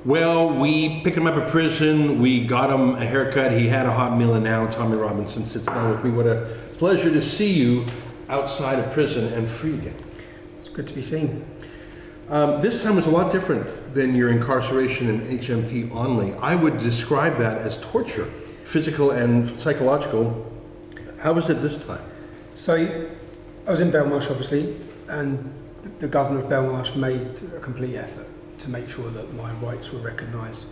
Well, we picked him up at prison. We got him a haircut. He had a hot meal, and now Tommy Robinson sits down with me. What a pleasure to see you outside of prison and free again. It's good to be seen. This time was a lot different than your incarceration in HMP Onley. I would describe that as torture, physical and psychological. How was it this time? So I was in Belmarsh, obviously, and the governor of Belmarsh made a complete effort to make sure that my rights were recognised.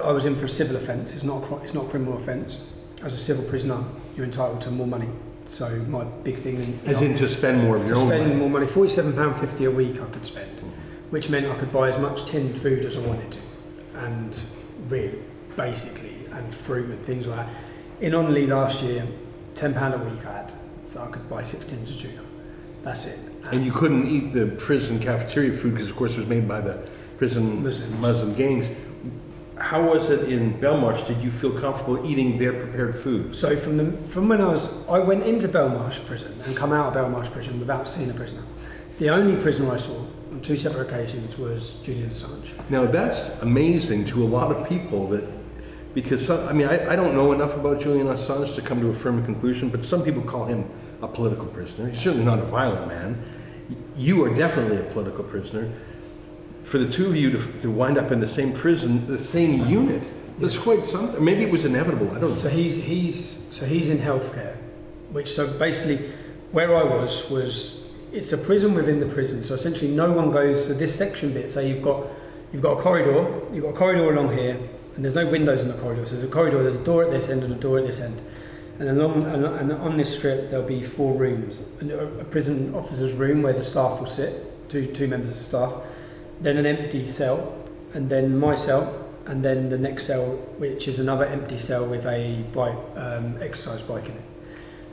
I was in for a civil offence. It's not a criminal offence. As a civil prisoner, you're entitled to more money. So my big thing, As in to spend more of your own money? To spend more money. £47.50 a week I could spend, which meant I could buy as much tinned food as I wanted to, and really, basically, and fruit and things like that. In Onley last year, £10 a week I had, so I could buy 6 tins of tuna. That's it. And you couldn't eat the prison cafeteria food because, of course, it was made by the prison Muslim gangs. How was it in Belmarsh? Did you feel comfortable eating their prepared food? So from when I went into Belmarsh prison and come out of Belmarsh prison without seeing a prisoner. The only prisoner I saw on 2 separate occasions was Julian Assange. Now that's amazing to a lot of people because I don't know enough about Julian Assange to come to a firm conclusion, but some people call him a political prisoner. He's certainly not a violent man. You are definitely a political prisoner. For the two of you to wind up in the same prison, the same unit, that's quite something. Maybe it was inevitable. I don't know. So he's in healthcare, so basically where I was it's a prison within the prison. So essentially no one goes to this section bit. So you've got a corridor along here, and there's no windows in the corridor. So there's a corridor, there's a door at this end and a door at this end. And and on this strip there'll be 4 rooms. A prison officer's room where the staff will sit, two members of staff, then an empty cell, and then my cell, and then the next cell, which is another empty cell with a bike, exercise bike in it.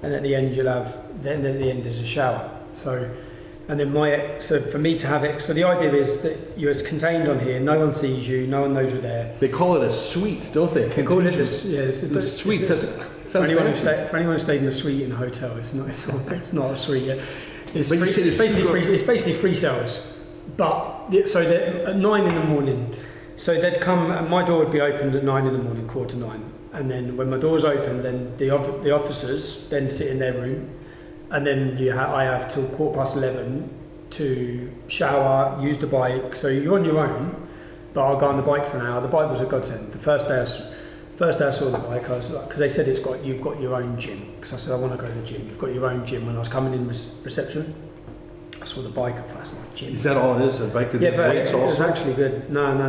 And at the end there's a shower. So, and then so for me to have it, so the idea is that you're contained on here, no one sees you, no one knows you're there. They call it a suite, don't they? They call it the suite. For anyone who stayed in a suite in a hotel, it's not a suite. It's basically 3 cells. But so at 9 in the morning, so they'd come, and my door would be opened at 9 in the morning, 8:45, and then when my door's open, then the officers then sit in their room, and then I have till 11:15 to shower, use the bike. So you're on your own, but I'll go on the bike for an hour. The bike was a godsend. The first day I saw the bike, I was like, because they said you've got your own gym. Because I said I want to go to the gym. You've got your own gym. When I was coming in reception, I saw the bike at first, like gym. Is that all it is? A bike to the weights it was actually good. No. And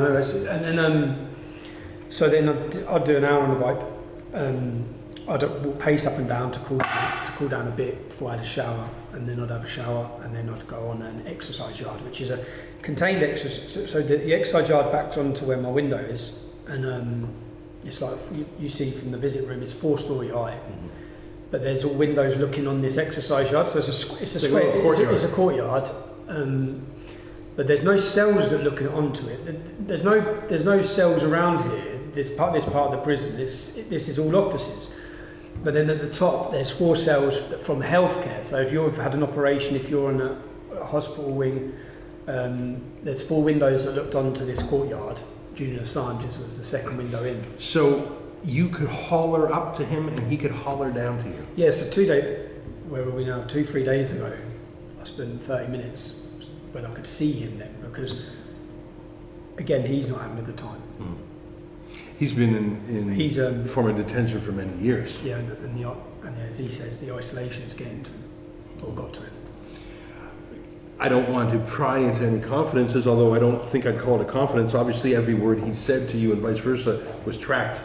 then, so then I'd do an hour on the bike. I'd pace up and down to cool down a bit before I had a shower, and then I'd have a shower, and then I'd go on an exercise yard, which is a contained exercise. So the exercise yard backs onto where my window is, and it's like you see from the visit room. It's 4-story high. Mm-hmm. But there's all windows looking on this exercise yard, so it's a courtyard. But there's no cells that look onto it. There's no cells around here. This part of the prison. This is all offices. But then at the top, there's 4 cells from healthcare. So if you've had an operation, if you're on a hospital wing, there's 4 windows that looked onto this courtyard. Julian Assange's was the second window in. So you could holler up to him and he could holler down to you? Yeah, so 3 days ago, I spent 30 minutes when I could see him then, because, again, he's not having a good time. Mm. He's been in former detention for many years. Yeah, and as he says, the isolation is getting to him, or got to him. I don't want to pry into any confidences, although I don't think I'd call it a confidence. Obviously, every word he said to you and vice versa was tracked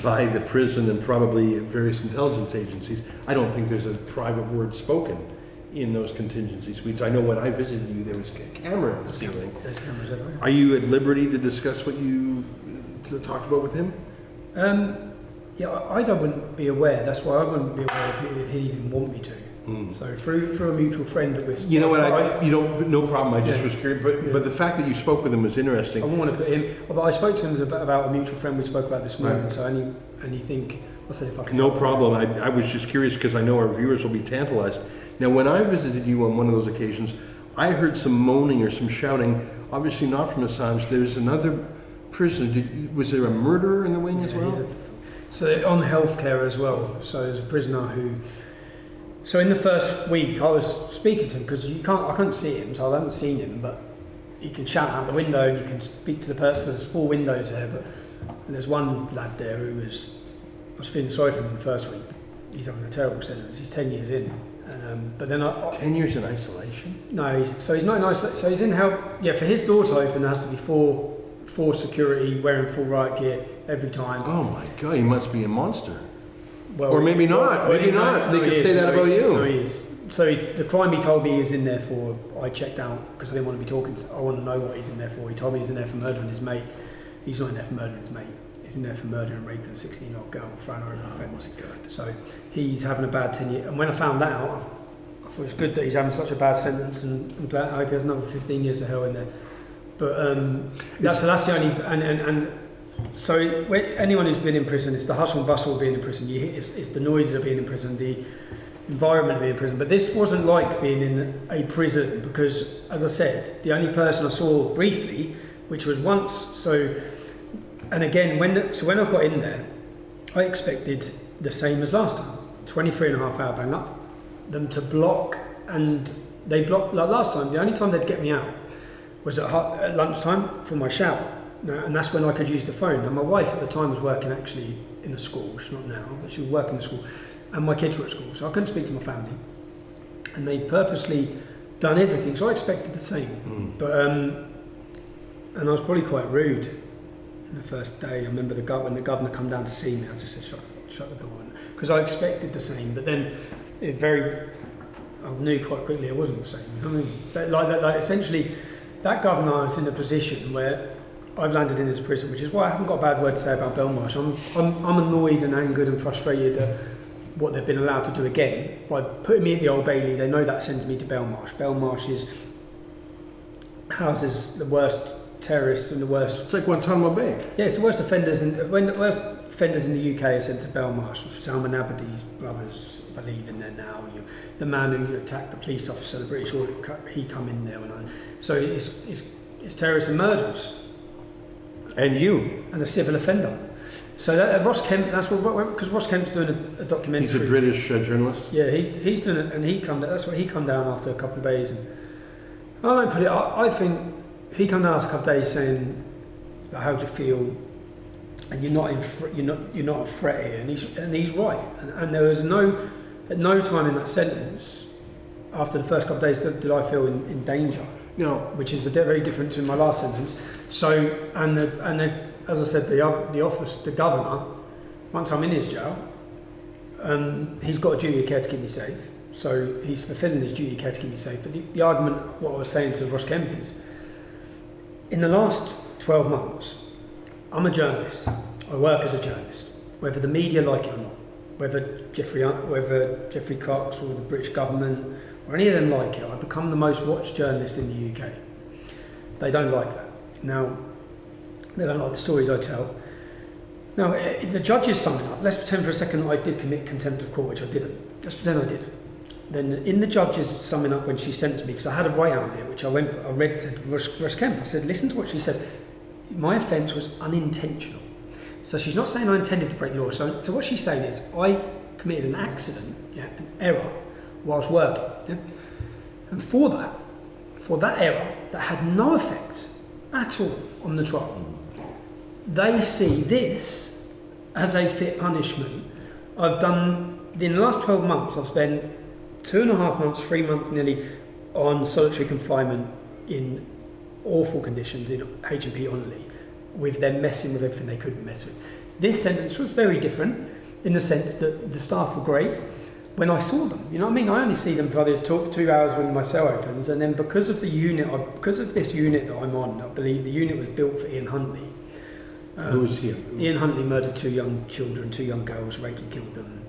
by the prison and probably various intelligence agencies. I don't think there's a private word spoken in those contingency suites. I know when I visited you, there was a camera at the ceiling. There's cameras everywhere. Are you at liberty to discuss what you talked about with him? Yeah, I wouldn't be aware. That's why I wouldn't be aware if he'd even want me to. Mm. So through a mutual friend that was... You know what, no problem, I just was curious, but the fact that you spoke with him was interesting. I wouldn't want to put him... But I spoke to him about a mutual friend we spoke about this morning, right. So anything... I said if I can... No problem, I was just curious because I know our viewers will be tantalized. Now, when I visited you on one of those occasions, I heard some moaning or some shouting, obviously not from Assange. There's another prison, was there a murderer in the wing as well? So on healthcare as well. So there's a prisoner who. So in the first week, I was speaking to him because I couldn't see him, so I haven't seen him, but you can shout out the window and you can speak to the person. There's 4 windows there, but there's one lad there I was feeling sorry for him in the first week. He's having a terrible sentence. He's 10 years in. But then 10 years in isolation? No, he's not in isolation. So he's in help. Yeah, for his door to open, there has to be four security wearing full riot gear every time. Oh my God, he must be a monster. Well, or maybe not. Maybe not. They could say that about you. No, he is. So the crime he told me he is in there for, I checked out because I didn't want to be talking. I want to know what he's in there for. He told me he's in there for murdering his mate. He's not in there for murdering his mate. He's in there for murdering and raping a 16-year-old girl, throwing her over the fence. So he's having a bad 10 years. And when I found that out, I thought it's good that he's having such a bad sentence, and I'm glad. I hope he has another 15 years of hell in there. But that's the only. And so anyone who's been in prison, it's the hustle and bustle of being in prison. It's the noises of being in prison, the environment of being in prison. But this wasn't like being in a prison because, as I said, the only person I saw briefly, which was once. So, and again, when I got in there, I expected the same as last time. 23.5-hour bang up, them to block, and they blocked. Like last time, the only time they'd get me out was at lunchtime for my shower. And that's when I could use the phone. And my wife at the time was working actually in a school. She's not now, but she was working in a school. And my kids were at school, so I couldn't speak to my family. And they purposely done everything, so I expected the same. But and I was probably quite rude in the first day. I remember when the governor come down to see me, I just said, shut the door. Because I expected the same, but then I knew quite quickly it wasn't the same. I mean, essentially, that governor is in a position where I've landed in his prison, which is why I haven't got a bad word to say about Belmarsh. I'm annoyed and angered and frustrated at what they've been allowed to do again. By putting me at the Old Bailey, they know that sends me to Belmarsh. Belmarsh houses the worst terrorists and the worst... It's like Guantanamo Bay. Yeah, it's the worst offenders. When the worst offenders in the UK are sent to Belmarsh, Salman Abedi's brothers, I believe, in there now. The man who attacked the police officer, the British, he come in there. So it's terrorists and murderers. And you. And a civil offender. So Ross Kemp, that's what, because Ross Kemp's doing a documentary. He's a British journalist? Yeah, he's doing it, and that's what he come down after a couple of days. And I don't put it, I think he come down after a couple of days saying, how do you feel? And you're not a threat here, and he's right. And there was at no time in that sentence, after the first couple of days, did I feel in danger. No. Which is very different to my last sentence. So, as I said, the governor, once I'm in his jail, he's got a duty of care to keep me safe. So he's fulfilling his duty of care to keep me safe. But the argument, what I was saying to Ross Kemp is, in the last 12 months, I'm a journalist. I work as a journalist, whether the media like it or not, whether Geoffrey Cox or the British government or any of them like it. I've become the most watched journalist in the UK. They don't like that. Now, they don't like the stories I tell. Now, the judges sum it up. Let's pretend for a second that I did commit contempt of court, which I didn't. Let's pretend I did. Then in the judges summing up when she sent to me, because I had a write out of it, which I read to Russ Kemp. I said, listen to what she says. My offence was unintentional. So she's not saying I intended to break law. So what she's saying is I committed an accident, an error, whilst working. Yeah? And for that error, that had no effect at all on the trial, they see this as a fit punishment. In the last 12 months, I've spent 2.5 months, 3 months nearly, on solitary confinement in awful conditions in H&P Honolulu, with them messing with everything they couldn't mess with. This sentence was very different in the sense that the staff were great when I saw them. You know what I mean? I only see them for 2 hours when my cell opens, and then because of this unit that I'm on, I believe the unit was built for Ian Huntley. Who was he? Ian Huntley murdered 2 young children, 2 young girls, raped and killed them.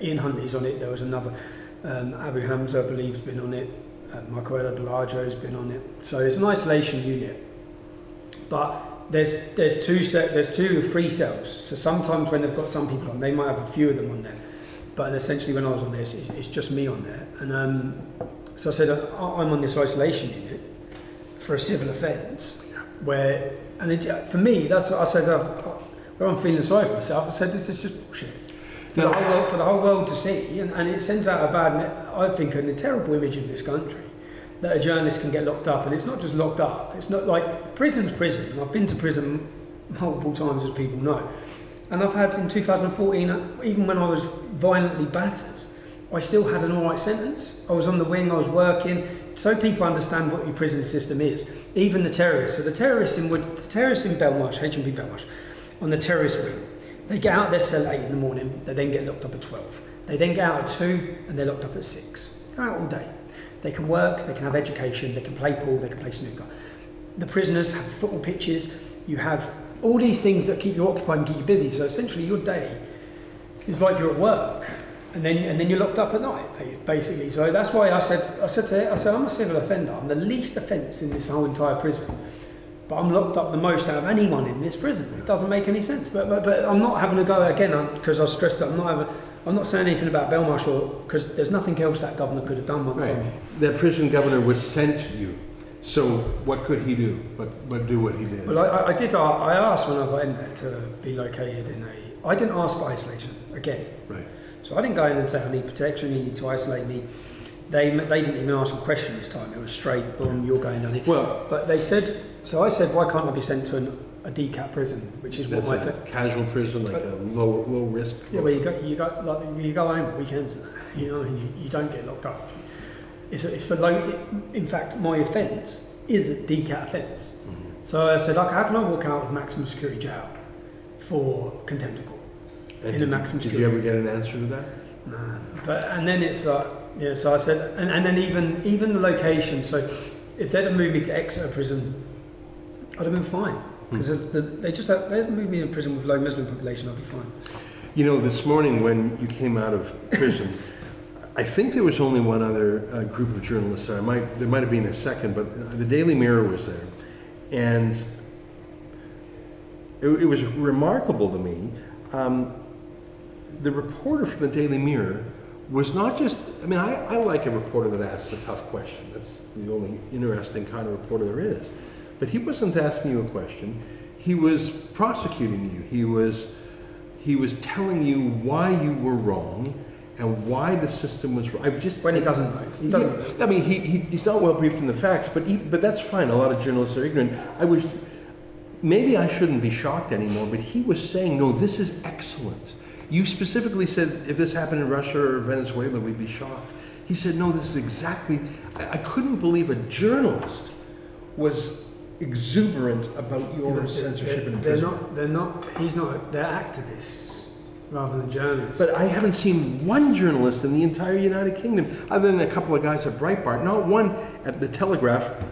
Ian Huntley's on it. There was another, Abu Hamza, I believe, has been on it. Michael Bellagio's been on it. So it's an isolation unit. But there's 2 or 3 cells. So sometimes when they've got some people on, they might have a few of them on there. But essentially when I was on this, it's just me on there. And so I said, I'm on this isolation unit for a civil offence. For me, that's what I said. Where I'm feeling sorry for myself, I said this is just bullshit for the whole world to see, and it sends out I think, a terrible image of this country, that a journalist can get locked up, and it's not just locked up. It's not like prison's prison. And I've been to prison multiple times, as people know, and I've had in 2014, even when I was violently battered, I still had an all right sentence. I was on the wing, I was working, so people understand what your prison system is. Even the terrorists. So the terrorists in Belmarsh, HMP Belmarsh, on the terrorist wing, they get out of their cell at 8 in the morning, they then get locked up at 12. They then get out at 2 and they're locked up at 6. They're out all day. They can work, they can have education, they can play pool, they can play snooker. The prisoners have football pitches, you have all these things that keep you occupied and keep you busy. So essentially your day is like you're at work. And then you're locked up at night, basically. So that's why I said I'm a civil offender. I'm the least offence in this whole entire prison, but I'm locked up the most out of anyone in this prison. It doesn't make any sense. But I'm not having a go again because I was stressed out. I'm not saying anything about Belmarsh, because there's nothing else that governor could have done once. Right. That prison governor was sent to you. So what could he do? But do what he did. Well, I did. I asked when I got in there to be located in a. I didn't ask for isolation again. Right. So I didn't go in and say I need protection, you need to isolate me. They didn't even ask a question this time. It was straight, boom, you're going down here. Well, but they said, so I said, why can't I be sent to a DCAT prison, which is what that's a casual prison, like a low risk. Yeah, well, you go home at weekends, you know, and you don't get locked up. It's for low. In fact, my offence is a DCAT offence. Mm-hmm. So I said, how can I walk out of maximum security jail for contempt of court? And did you ever get an answer to that? No. And then it's like, yeah, so I said, and then even the location, so if they'd have moved me to Exeter prison, I'd have been fine. Because they moved me to prison with low Muslim population, I'd be fine. You know, this morning when you came out of prison, I think there was only one other group of journalists there. There might have been a second, but the Daily Mirror was there. And it was remarkable to me. The reporter from the Daily Mirror was not just, I like a reporter that asks a tough question. That's the only interesting kind of reporter there is. But he wasn't asking you a question. He was prosecuting you. He was telling you why you were wrong and why the system was wrong. When he doesn't know. He doesn't know. He's not well briefed in the facts, but that's fine. A lot of journalists are ignorant. Maybe I shouldn't be shocked anymore, but he was saying, no, this is excellent. You specifically said if this happened in Russia or Venezuela, we'd be shocked. He said, no, this is exactly, I couldn't believe a journalist was exuberant about your censorship and imprisonment. They're activists rather than journalists. But I haven't seen one journalist in the entire United Kingdom, other than a couple of guys at Breitbart, not one at the Telegraph,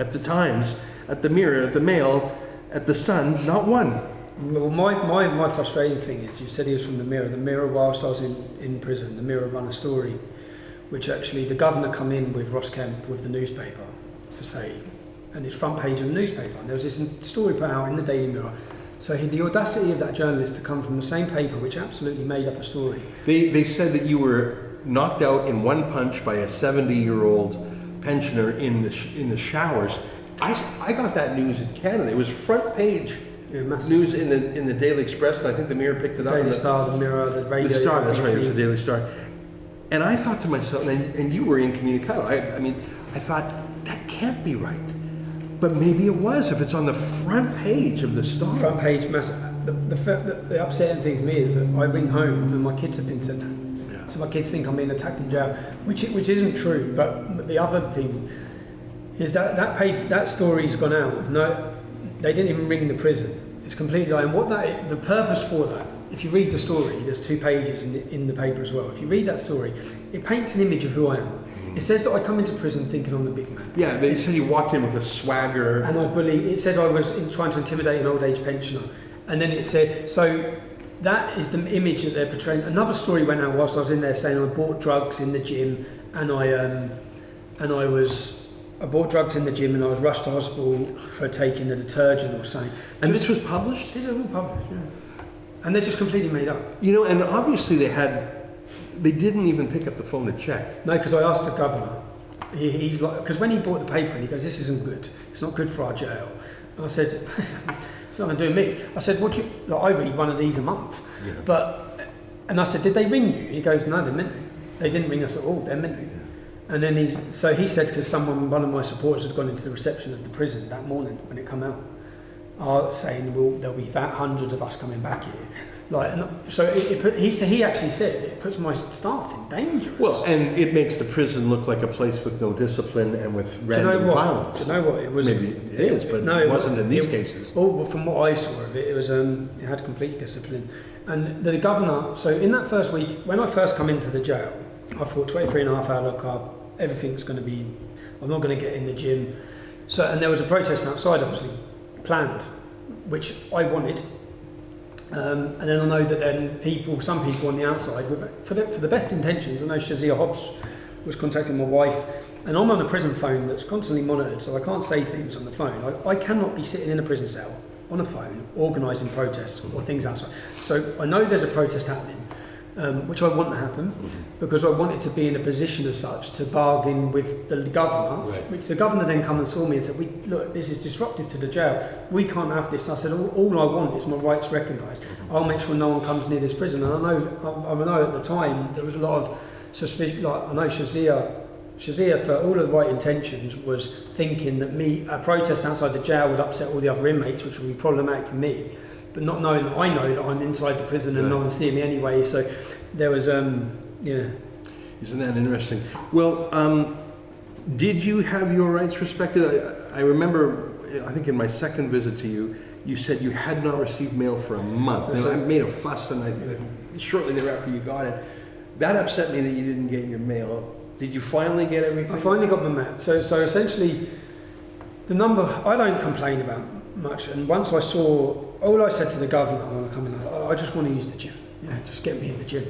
at the Times, at the Mirror, at the Mail, at the Sun, not one. Well, my frustrating thing is, you said he was from the Mirror. The Mirror, whilst I was in prison, the Mirror run a story, which actually the governor come in with Ross Kemp with the newspaper to say, and it's front page of the newspaper. And there was this story put out in the Daily Mirror. So he had the audacity of that journalist to come from the same paper, which absolutely made up a story. They said that you were knocked out in one punch by a 70-year-old pensioner in the showers. I got that news in Canada. It was front page. Yeah, news in the Daily Express, and I think the Mirror picked it up. Daily Star, the Mirror, the Radio. The Star, that's right, it was the Daily Star. And I thought to myself, and you were incommunicado, I thought, that can't be right. But maybe it was, if it's on the front page of the Star. Front page, the upsetting thing for me is that I ring home and my kids have been sent home. Yeah. So my kids think I'm being attacked in jail, which isn't true. But the other thing is that story's gone out with they didn't even ring the prison. It's completely lying. The purpose for that, if you read the story, there's 2 pages in the paper as well. If you read that story, it paints an image of who I am. It says that I come into prison thinking I'm the big man. Yeah, they said you walked in with a swagger. And I bully. It said I was trying to intimidate an old age pensioner. And then it said, so that is the image that they're portraying. Another story went out whilst I was in there saying I bought drugs in the gym and I bought drugs in the gym and I was rushed to hospital for taking the detergent or something. And this was published? This is all published, yeah. And they're just completely made up. And obviously they didn't even pick up the phone to check. No, because I asked the governor. He's like, because when he bought the paper and he goes, this isn't good. It's not good for our jail. And I said, it's not going to do me. I said, what do you, like, I read one of these a month. Yeah. And I said, did they ring you? He goes, no, they're meant to. They didn't ring us at all, they're meant to. Yeah. And then he said, because one of my supporters had gone into the reception of the prison that morning when it came out, saying, there'll be hundreds of us coming back here. Like, and so he actually said it puts my staff in danger. Well, and it makes the prison look like a place with no discipline and with random violence. Do you know what? It was. Maybe it is, but no, it wasn't in these cases. Well, from what I saw of it, it was it had complete discipline. And the governor, so in that first week, when I first come into the jail, I thought 23.5 hour lockup, everything's going to be, I'm not going to get in the gym. So, and there was a protest outside, obviously, planned, which I wanted. And then I know that then some people on the outside, for the best intentions, I know Shazia Hobbs was contacting my wife, and I'm on a prison phone that's constantly monitored, so I can't say things on the phone. I cannot be sitting in a prison cell on a phone organising protests or things outside. So I know there's a protest happening, which I want to happen, because I wanted to be in a position as such to bargain with the governor, which the governor then come and saw me and said, look, this is disruptive to the jail, we can't have this. I said, all I want is my rights recognised. I'll make sure no one comes near this prison. And I know at the time there was a lot of suspicion, like I know Shazia, for all of the right intentions, was thinking that a protest outside the jail would upset all the other inmates, which would be problematic for me. But not knowing that I know that I'm inside the prison and no one's seeing me anyway. So there was, yeah. Isn't that interesting? Well, did you have your rights respected? I remember, I think in my second visit to you, you said you had not received mail for a month. And I made a fuss, and shortly thereafter you got it. That upset me that you didn't get your mail. Did you finally get everything? I finally got my mail. So essentially, the number, I don't complain about much. And once I saw, all I said to the governor when I come in, I just want to use the gym. Yeah, just get me in the gym.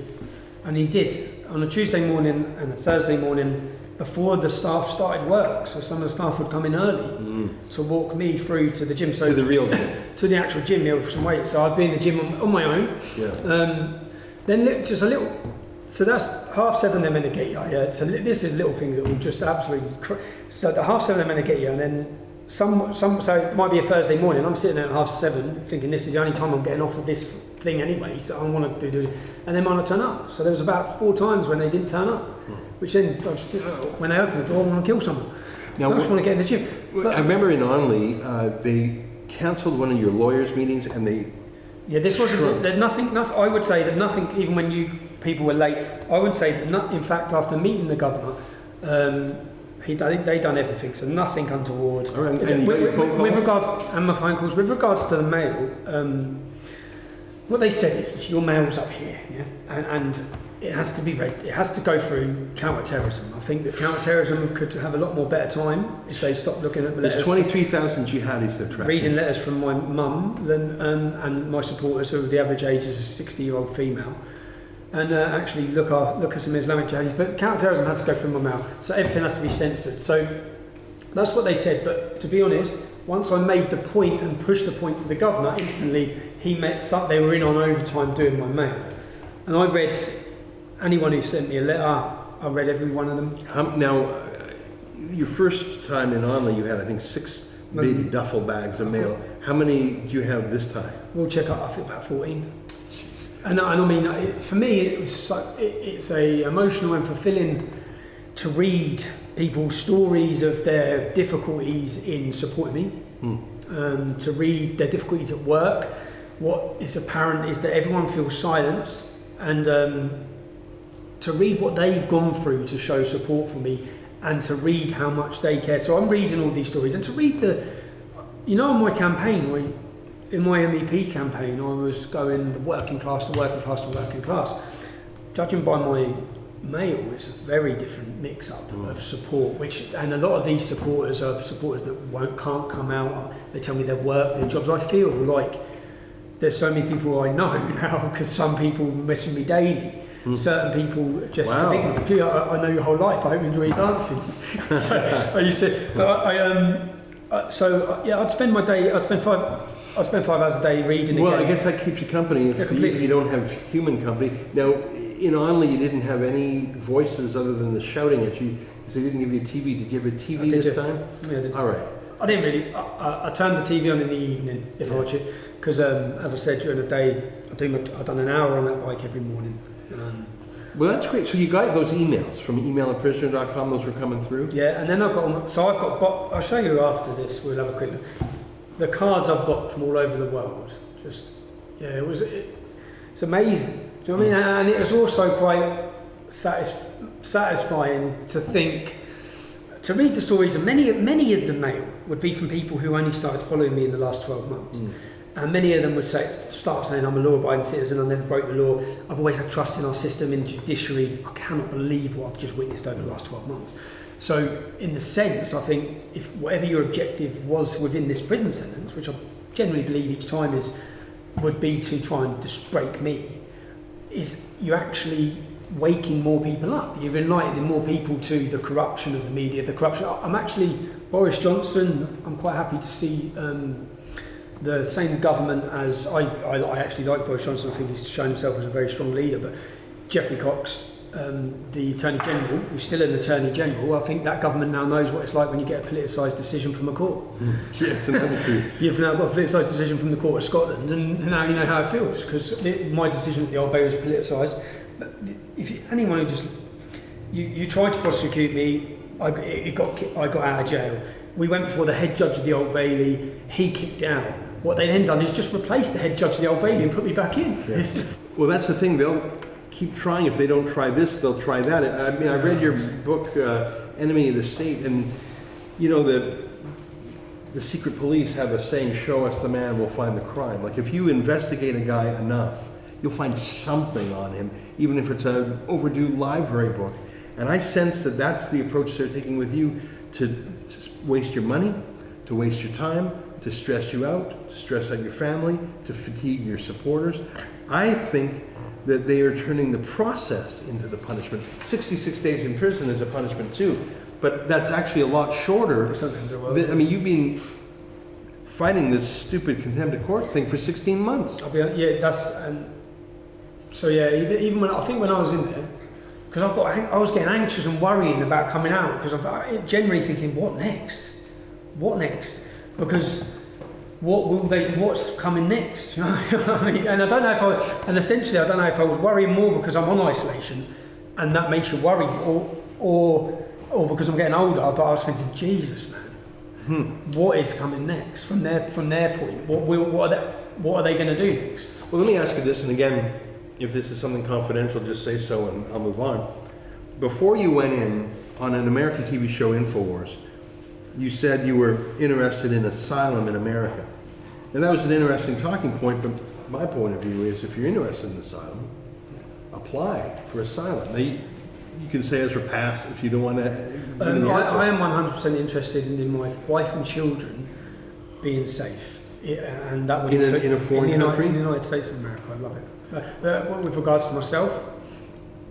And he did. On a Tuesday morning and a Thursday morning, before the staff started work. So some of the staff would come in early to walk me through to the gym. So to the real gym? To the actual gym, yeah, with some weights. So I'd be in the gym on my own. Yeah. Then just a little, so that's 7:30 they're meant to get you. Yeah. So this is little things that will just absolutely, so the 7:30 they're meant to get you, and then so it might be a Thursday morning, I'm sitting there at 7:30 thinking this is the only time I'm getting off of this thing anyway, so I want to do it, and then mine turn up. So there was about 4 times when they didn't turn up, which then, when they open the door, I want to kill someone. Now, I just want to get in the gym. But I remember in Onley, they cancelled one of your lawyers' meetings, and they... Yeah, this wasn't, there's nothing, I would say that nothing, even when people were late, I would say that, in fact, after meeting the governor, they done everything, so nothing untoward. All right, and with regards, and my phone calls, with regards to the mail, what they said is your mail's up here, yeah, and it has to be read. It has to go through counter-terrorism. I think that counter-terrorism could have a lot more better time if they stopped looking at the letters. There's 23,000 jihadis that track. Reading letters from my mum and my supporters, who the average age is a 60-year-old female, and actually look at some Islamic jihadis. But counter-terrorism has to go through my mail, so everything has to be censored. So that's what they said. But to be honest, once I made the point and pushed the point to the governor, instantly they were in on overtime doing my mail. And I read anyone who sent me a letter, I read every one of them. Now, your first time in Onley, you had, I think, 6 big duffel bags of mail. How many do you have this time? We'll check out, I think about 14. And I mean, for me, it's a emotional and fulfilling to read people's stories of their difficulties in supporting me, to read their difficulties at work. What is apparent is that everyone feels silenced, and to read what they've gone through to show support for me, and to read how much they care. So I'm reading all these stories, and to read on my campaign, in my MEP campaign, I was going working class to working class to working class. Judging by my mail, it's a very different mix-up of support, and a lot of these supporters are supporters that can't come out. They tell me their work, their jobs. I feel like there's so many people I know now, because some people message me daily. Certain people just think, I know your whole life, I hope you enjoy your dancing. So I used to, but I'd spend 5 hours a day reading. Well, again. I guess that keeps you company if you don't have human company. Now, in Onley, you didn't have any voices other than the shouting at you, because they didn't give you a TV. Did you have a TV this time? Yeah, I did. All right. I didn't really. I turned the TV on in the evening if I watch it, because as I said, during the day I've done an hour on that bike every morning. Well, that's great. So you got those emails from email@prisoner.com. Those were coming through. Yeah, and then I've got. So I've got. I'll show you after this. We'll have a quick look. The cards I've got from all over the world. Just it's amazing. Do you know what I mean? And it was also quite satisfying to think. To read the stories, and many of them, mate, would be from people who only started following me in the last 12 months. And many of them would start saying, I'm a law-abiding citizen, I never broke the law, I've always had trust in our system, in the judiciary, I cannot believe what I've just witnessed over the last 12 months. So, in the sense, I think, if whatever your objective was within this prison sentence, which I generally believe each time would be to try and just break me, is you're actually waking more people up. You're enlightening more people to the corruption of the media, the corruption. I'm actually, Boris Johnson, I'm quite happy to see the same government as, I actually like Boris Johnson, I think he's shown himself as a very strong leader, but Geoffrey Cox, the Attorney General, who's still an Attorney General, I think that government now knows what it's like when you get a politicised decision from a court. Yes, another truth. You've now got a politicised decision from the Court of Scotland, and now you know how it feels, because my decision at the Old Bailey was politicised. But if anyone who just you tried to prosecute me, I got out of jail. We went before the head judge of the Old Bailey. He kicked out. What they then done is just replace the head judge of the Old Bailey and put me back in. Yeah. Well, that's the thing. They'll keep trying. If they don't try this, they'll try that. I mean, I read your book, Enemy of the State, and you know the secret police have a saying: "Show us the man, we'll find the crime." Like if you investigate a guy enough, you'll find something on him, even if it's an overdue library book. And I sense that that's the approach they're taking with you, to waste your money, to waste your time, to stress you out, to stress out your family, to fatigue your supporters. I think that they are turning the process into the punishment. 66 days in prison is a punishment too, but that's actually a lot shorter. I mean, you've been fighting this stupid contempt of court thing for 16 months. So yeah, even when I was in there, because I was getting anxious and worrying about coming out, because I'm generally thinking, what next? What next? Because what's coming next? You know what I mean? And I don't know if I was worrying more because I'm on isolation, and that makes you worry, or because I'm getting older. But I was thinking, Jesus, man, what is coming next from their point? What are they going to do next? Well, let me ask you this, and again, if this is something confidential, just say so and I'll move on. Before you went in on an American TV show, InfoWars, you said you were interested in asylum in America. And that was an interesting talking point, but my point of view is if you're interested in asylum, apply for asylum. Now, you can say Ezra pass if you don't want to. I am 100% interested in my wife and children being safe. And that would in a foreign country? In the United States of America, I'd love it. With regards to myself,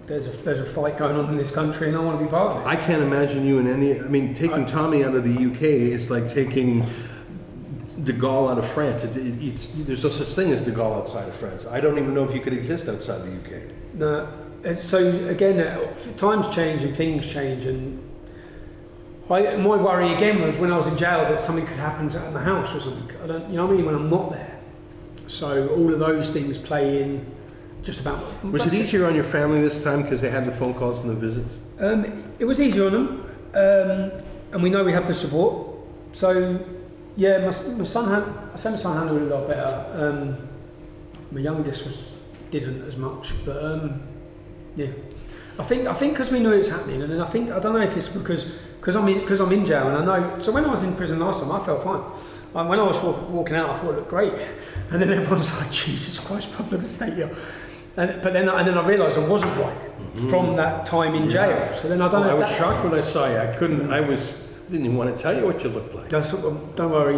there's a fight going on in this country, and I want to be part of it. I can't imagine you in any. I mean, taking Tommy out of the UK is like taking de Gaulle out of France. There's no such thing as de Gaulle outside of France. I don't even know if you could exist outside the UK. No. So again, times change and things change, and my worry again was when I was in jail that something could happen at my house or something. You know what I mean? When I'm not there. So all of those things play in just about. Was it easier on your family this time because they had the phone calls and the visits? It was easier on them, and we know we have the support. So yeah, my son handled it a lot better. My youngest didn't as much, but yeah. I think because we knew it's happening, and then I don't know if it's because I'm in jail, and I know. So when I was in prison last time, I felt fine. When I was walking out, I thought it looked great, and then everyone's like, "Jesus Christ, probably a state here." But then I realised I wasn't right from that time in jail. So then I don't know. I was shocked when I saw you. Didn't even want to tell you what you looked like. Don't worry,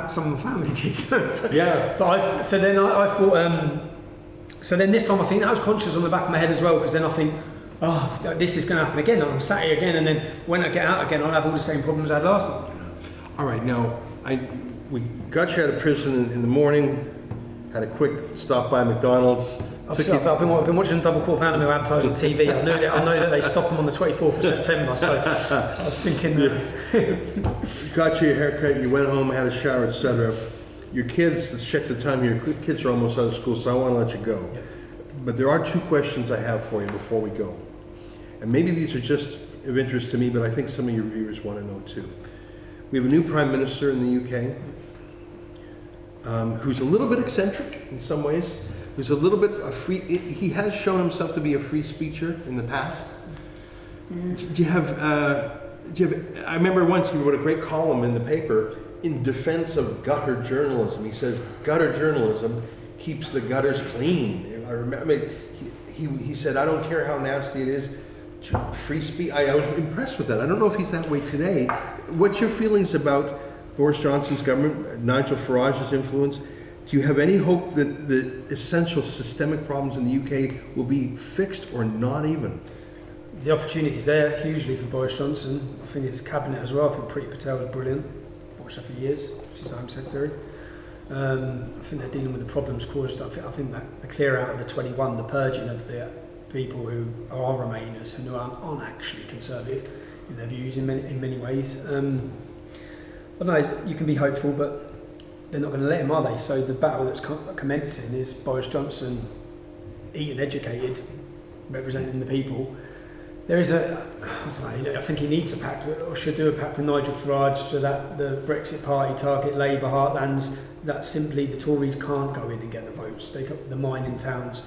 some of my family did. Yeah. But so then I thought. So then this time I think I was conscious on the back of my head as well, because then I think, oh, this is going to happen again. I'm sat here again, and then when I get out again, I'll have all the same problems I had last time. All right, now we got you out of prison in the morning. had a quick stop by McDonald's. I've been watching double quarter pounder meal advertised on TV. I know that they stop them on the 24th of September, so I was thinking. Got you a haircut, you went home, had a shower, etc. Your kids, let's check the time here. Your kids are almost out of school, so I want to let you go. Yeah. But there are 2 questions I have for you before we go. And maybe these are just of interest to me, but I think some of your viewers want to know too. We have a new Prime Minister in the UK who's a little bit eccentric in some ways, who's a little bit a free, he has shown himself to be a free speecher in the past. Do you have, I remember once he wrote a great column in the paper in defense of gutter journalism. He says, gutter journalism keeps the gutters clean. I remember, he said, I don't care how nasty it is, free speech. I was impressed with that. I don't know if he's that way today. What's your feelings about Boris Johnson's government, Nigel Farage's influence? Do you have any hope that the essential systemic problems in the UK will be fixed or not even? The opportunity is there hugely for Boris Johnson. I think his cabinet as well. I think Priti Patel was brilliant. Watched her for years. She's Home Secretary. I think they're dealing with the problems caused. I think that the clear out of the 21, the purging of the people who are Remainers, who aren't actually conservative in their views in many ways. I don't know, you can be hopeful, but they're not going to let him, are they? So the battle that's commencing is Boris Johnson, eaten, educated, representing the people. There is I think he needs a pact, or should do a pact with Nigel Farage, so that the Brexit party target Labour heartlands, that simply the Tories can't go in and get the votes. They got the mining towns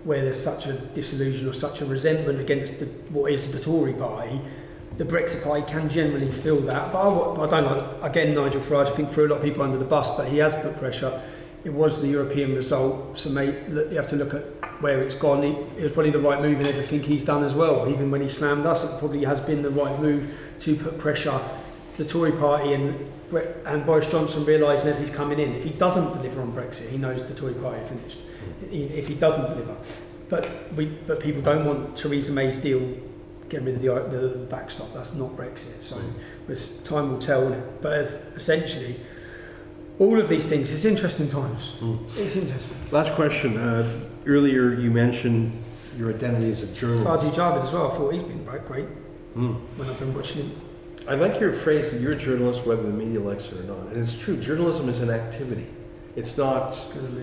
where there's such a disillusion or such a resentment against what is the Tory party. The Brexit party can generally feel that. But I don't know, again, Nigel Farage, I think threw a lot of people under the bus, but he has put pressure. It was the European result, so mate, you have to look at where it's gone. It was probably the right move in everything he's done as well. Even when he slammed us, it probably has been the right move to put pressure. The Tory party and Boris Johnson realising as he's coming in, if he doesn't deliver on Brexit, he knows the Tory party are finished. If he doesn't deliver. But people don't want Theresa May's deal, getting rid of the backstop. That's not Brexit. So time will tell, won't it? But essentially, all of these things, it's interesting times. It's interesting. Last question. Earlier you mentioned your identity as a journalist. Saji Javid as well. I thought he's been great when I've been watching him. I like your phrase that you're a journalist whether the media likes it or not. And it's true. Journalism is an activity. It's not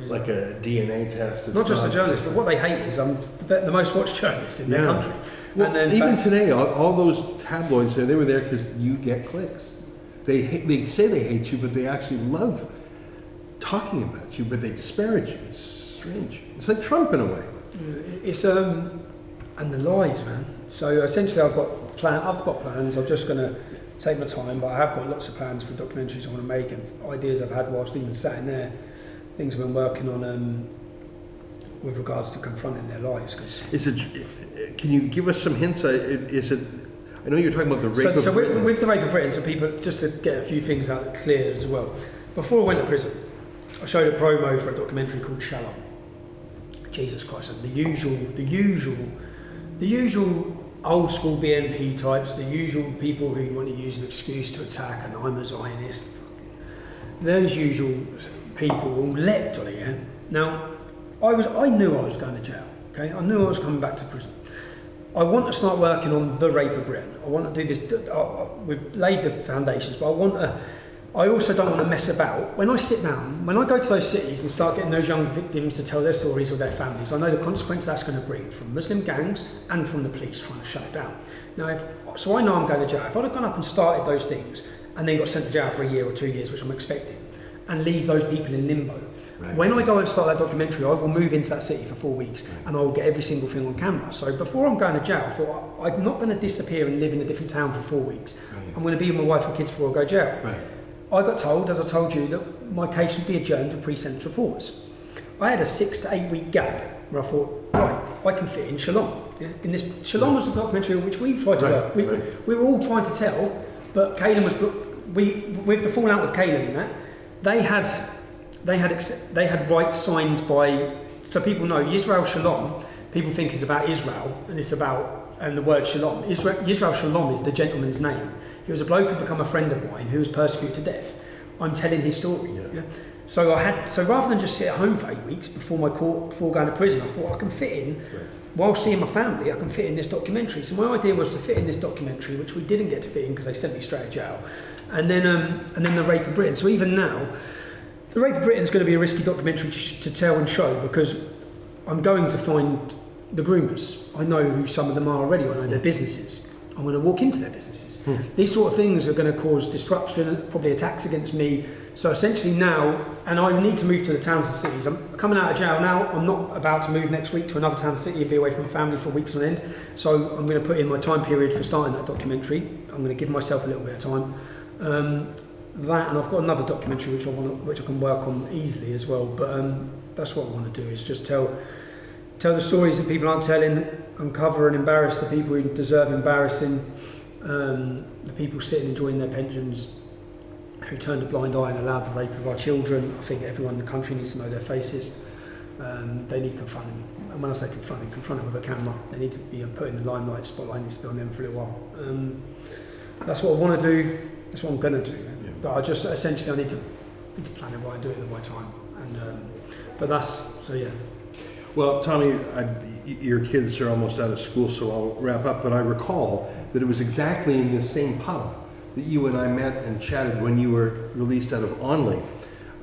like a DNA test. It's not just a journalist, but what they hate is the most watched journalist in their country. Well, and then even today, all those tabloids, they were there because you get clicks. They say they hate you, but they actually love talking about you, but they disparage you. It's strange. It's like Trump in a way. It's and the lies, man. So essentially, I've got plans. I'm just going to take my time, but I have got lots of plans for documentaries I want to make and ideas I've had whilst even sat in there. Things I've been working on with regards to confronting their lies. Can you give us some hints? Is it? I know you're talking about the rape of Britain. With the rape of Britain, so people, just to get a few things out clear as well. Before I went to prison, I showed a promo for a documentary called Shalom. Jesus Christ, and the usual old school BNP types, the usual people who want to use an excuse to attack, and I'm a Zionist. Those usual people all leapt on it. Yeah? Now, I knew I was going to jail. Okay, I knew I was coming back to prison. I want to start working on the rape of Britain. I want to do this. We've laid the foundations, but I also don't want to mess about. When I sit down, when I go to those cities and start getting those young victims to tell their stories or their families, I know the consequence that's going to bring from Muslim gangs and from the police trying to shut it down. Now, so I know I'm going to jail. If I'd have gone up and started those things and then got sent to jail for a year or 2 years, which I'm expecting, and leave those people in limbo, right. When I go and start that documentary, I will move into that city for 4 weeks and I will get every single thing on camera. So before I'm going to jail, I thought I'm not going to disappear and live in a different town for 4 weeks. Right. I'm going to be with my wife and kids before I go to jail. Right. I got told, as I told you, that my case would be adjourned for pre-sentence reports. I had a 6 to 8 week gap where I thought, right, I can fit in Shalom. Yeah? In this, Shalom was a documentary which we've tried to work. We were all trying to tell, but Caleb was, with the fallout with Caleb and that, they had rights signed by, so people know Yisrael Shalom, people think it's about Israel, and the word Shalom. Yisrael Shalom is the gentleman's name. He was a bloke who'd become a friend of mine who was persecuted to death. I'm telling his story. Yeah. So rather than just sit at home for 8 weeks before going to prison, I thought I can fit in, while seeing my family, I can fit in this documentary. So my idea was to fit in this documentary, which we didn't get to fit in because they sent me straight to jail, and then the Rape of Britain. So even now, the Rape of Britain is going to be a risky documentary to tell and show, because I'm going to find the groomers. I know who some of them are already. I know their businesses. I'm going to walk into their businesses. These sort of things are going to cause disruption, probably attacks against me. So essentially now, and I need to move to the towns and cities. I'm coming out of jail now. I'm not about to move next week to another town and city and be away from my family for weeks on end. So I'm going to put in my time period for starting that documentary. I'm going to give myself a little bit of time. That, and I've got another documentary which I can work on easily as well. But that's what I want to do, is just tell the stories that people aren't telling, uncover and embarrass the people who deserve embarrassing, the people sitting enjoying their pensions, who turned a blind eye and allowed the rape of our children. I think everyone in the country needs to know their faces. They need confronting. And when I say confronting with a camera. They need to be put in the limelight. Spotlight needs to be on them for a little while. That's what I want to do. That's what I'm going to do. Yeah. But I just essentially I need to plan it while I do it at the right time. But that's so yeah. Well, Tommy, your kids are almost out of school, so I'll wrap up. But I recall that it was exactly in this same pub that you and I met and chatted when you were released out of Onley,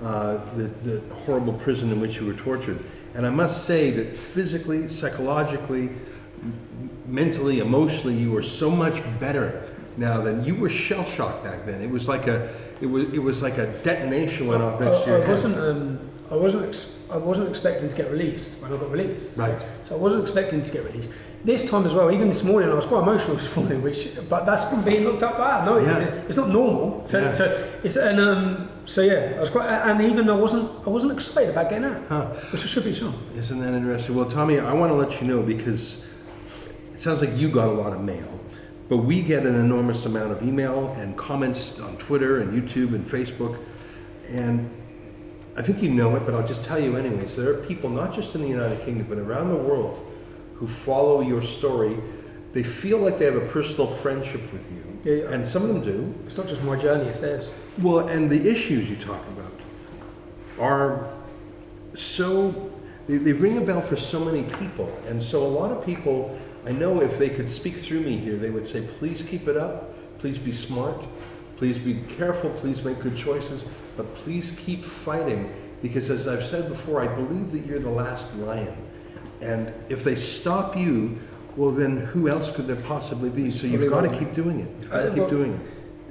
the horrible prison in which you were tortured. And I must say that physically, psychologically, mentally, emotionally, you were so much better now than you were. Shell-shocked back then. It was like a detonation went off next to your head. I wasn't expecting to get released when I got released. Right. So I wasn't expecting to get released. This time as well, even this morning, I was quite emotional this morning, but that's from being looked up by. No, it's not normal. So I was quite, and even I wasn't excited about getting out, which I should be sure. Isn't that interesting? Well, Tommy, I want to let you know, because it sounds like you got a lot of mail, but we get an enormous amount of email and comments on Twitter and YouTube and Facebook, and I think you know it, but I'll just tell you anyways. There are people, not just in the United Kingdom, but around the world, who follow your story. They feel like they have a personal friendship with you, and some of them do. It's not just my journey, it's theirs. Well, and the issues you talk about are so, they ring a bell for so many people. And so a lot of people, I know if they could speak through me here, they would say, please keep it up, please be smart, please be careful, please make good choices, but please keep fighting, because as I've said before, I believe that you're the last lion. And if they stop you, well then who else could there possibly be? So you've got to keep doing it. You've got to keep doing it.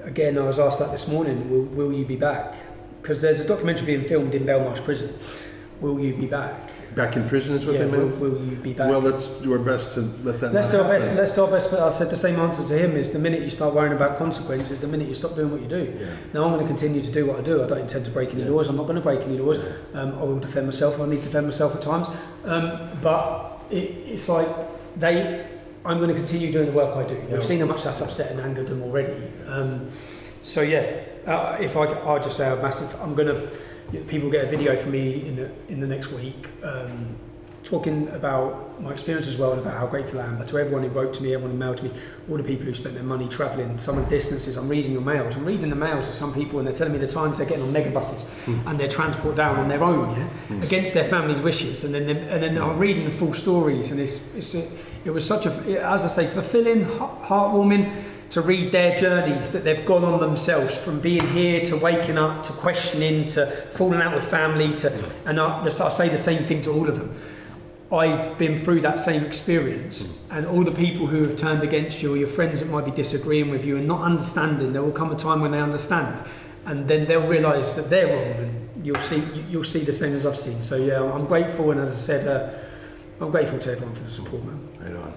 Again, I was asked that this morning, will you be back? Because there's a documentary being filmed in Belmarsh prison. Will you be back? Back in prison is what they meant? Will you be back? Well, let's do our best to let that Let's do our best, but I said the same answer to him is the minute you start worrying about consequences, the minute you stop doing what you do. Yeah. Now I'm going to continue to do what I do. I don't intend to break any laws. I'm not going to break any laws. I will defend myself if I need to defend myself at times. But it's like I'm going to continue doing the work I do. We've seen how much that's upset and angered them already. If I'll just say a massive, people get a video from me in the next week, talking about my experience as well and about how grateful I am. But to everyone who wrote to me, everyone who mailed to me, all the people who spent their money travelling some of the distances, I'm reading your mails. I'm reading the mails of some people, and they're telling me the times they're getting on megabuses and their transport down on their own, against their family's wishes. And then I'm reading the full stories, and it was such as I say, fulfilling, heartwarming, to read their journeys that they've gone on themselves, from being here to waking up to questioning to falling out with family and I say the same thing to all of them. I've been through that same experience, and all the people who have turned against you, or your friends that might be disagreeing with you and not understanding, there will come a time when they understand, and then they'll realise that they're wrong, and you'll see the same as I've seen. So yeah, I'm grateful, and as I said, I'm grateful to everyone for the support, man. Right on.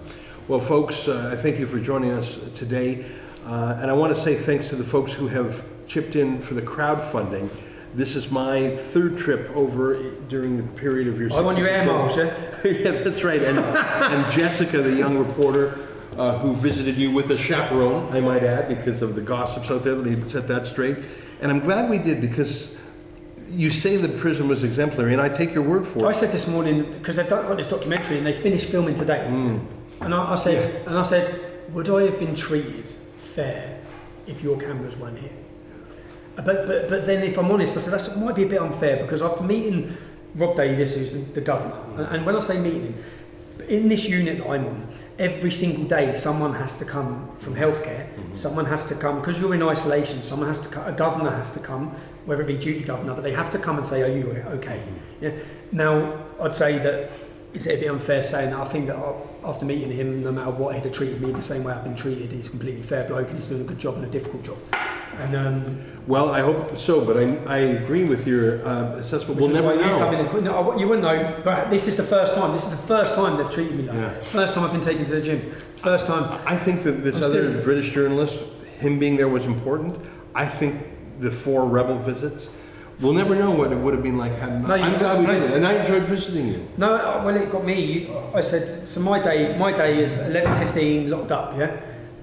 Well, folks, I thank you for joining us today, and I want to say thanks to the folks who have chipped in for the crowdfunding. This is my third trip over during the period of your. I want your air miles, yeah. Yeah, that's right. And Jessica, the young reporter, who visited you with a chaperone, I might add, because of the gossips out there. Let me set that straight. And I'm glad we did, because you say the prison was exemplary, and I take your word for it. I said this morning, because they've got this documentary and they finished filming today, and I said, would I have been treated fair if your cameras weren't here? But then, if I'm honest, I said that might be a bit unfair because after meeting Rob Davis, who's the governor, and when I say meeting him, in this unit that I'm on, every single day someone has to come from healthcare, someone has to come, because you're in isolation, someone has to come, a governor has to come, whether it be duty governor, but they have to come and say, are you okay? Yeah. Now, I'd say that, is it a bit unfair saying that? I think that after meeting him, no matter what, he'd have treated me the same way I've been treated. He's a completely fair bloke and he's doing a good job and a difficult job. And well, I hope so, but I agree with your assessment. We'll never know. You wouldn't know, but this is the first time. This is the first time they've treated me like that. First time I've been taken to the gym. First time. I think that this other British journalist, him being there was important. I think the 4 rebel visits, we'll never know what it would have been like had I'm glad we did it, and I enjoyed visiting you. No, well, it got me. I said, so my day is 11:15 locked up, yeah?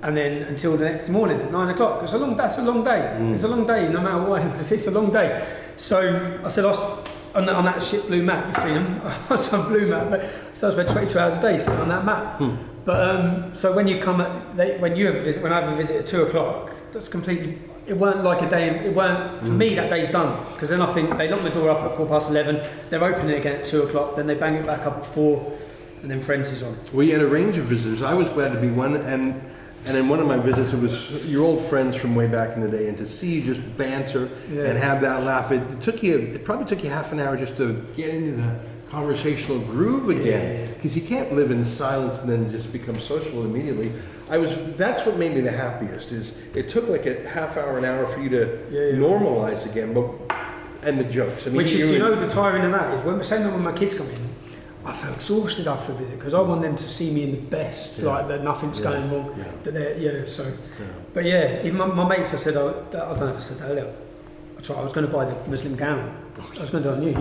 And then until the next morning at 9 o'clock. That's a long day. It's a long day, no matter what. It's a long day. So I said, on that shit blue mat, you've seen them. I was on blue mat, so I spent 22 hours a day sitting on that mat. But so when you come when I have a visit at 2 o'clock, that's completely. It weren't like a day. It weren't for me. That day's done because then I think they lock the door up at 11:15. They're opening it again at 2 o'clock. Then they bang it back up at 4, and then Friends is on. Well, you had a range of visitors. I was glad to be one, and in one of my visits, it was your old friends from way back in the day, and to see you just banter and have that laugh, it probably took you half an hour just to get into the conversational groove again, because you can't live in silence and then just become social immediately. That's what made me the happiest, is it took like a half hour, an hour for you to normalize again, and the jokes. I mean, the tiring of that is when my kids come in, I felt exhausted after a visit because I want them to see me in the best, like that nothing's going wrong. That but even my mates, I said, I don't know if I said that earlier. I was going to buy the Muslim gown. I was going to do it on you,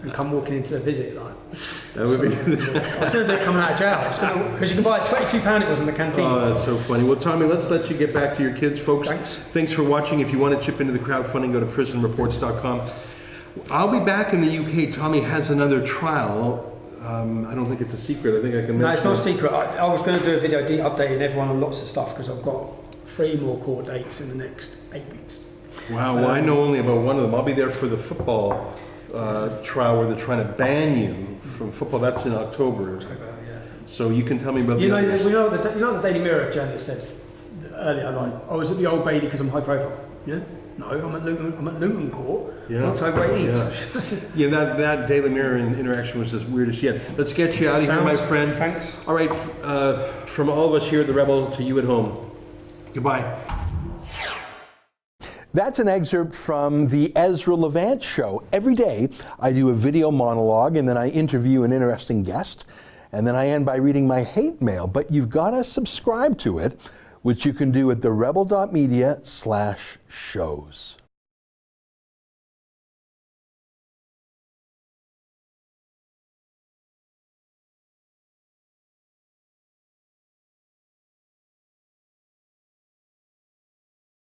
and come walking into a visit like. That would be good. I was going to do it coming out of jail. Because you can buy it £22. It was in the canteen. Oh, that's so funny. Well, Tommy, let's let you get back to your kids, folks. Thanks for watching. If you want to chip into the crowdfunding, go to prisonreports.com. I'll be back in the UK. Tommy has another trial. I don't think it's a secret. I think I can mention. No, it's not a secret. I was going to do a video updating everyone on lots of stuff because I've got 3 more court dates in the next 8 weeks. Wow, well, I know only about one of them. I'll be there for the football trial where they're trying to ban you from football. That's in October. So you can tell me about the the Daily Mirror journalist said earlier, like, I was at the Old Bailey because I'm high profile. Yeah? No, I'm at Luton Court. October 18th. That Daily Mirror interaction was as weird as yet. Let's get you out of here, my friend. Thanks. All right, from all of us here at The Rebel to you at home, goodbye. That's an excerpt from the Ezra Levant show. Every day I do a video monologue and then I interview an interesting guest and then I end by reading my hate mail. But you've got to subscribe to it, which you can do at therebel.media/shows.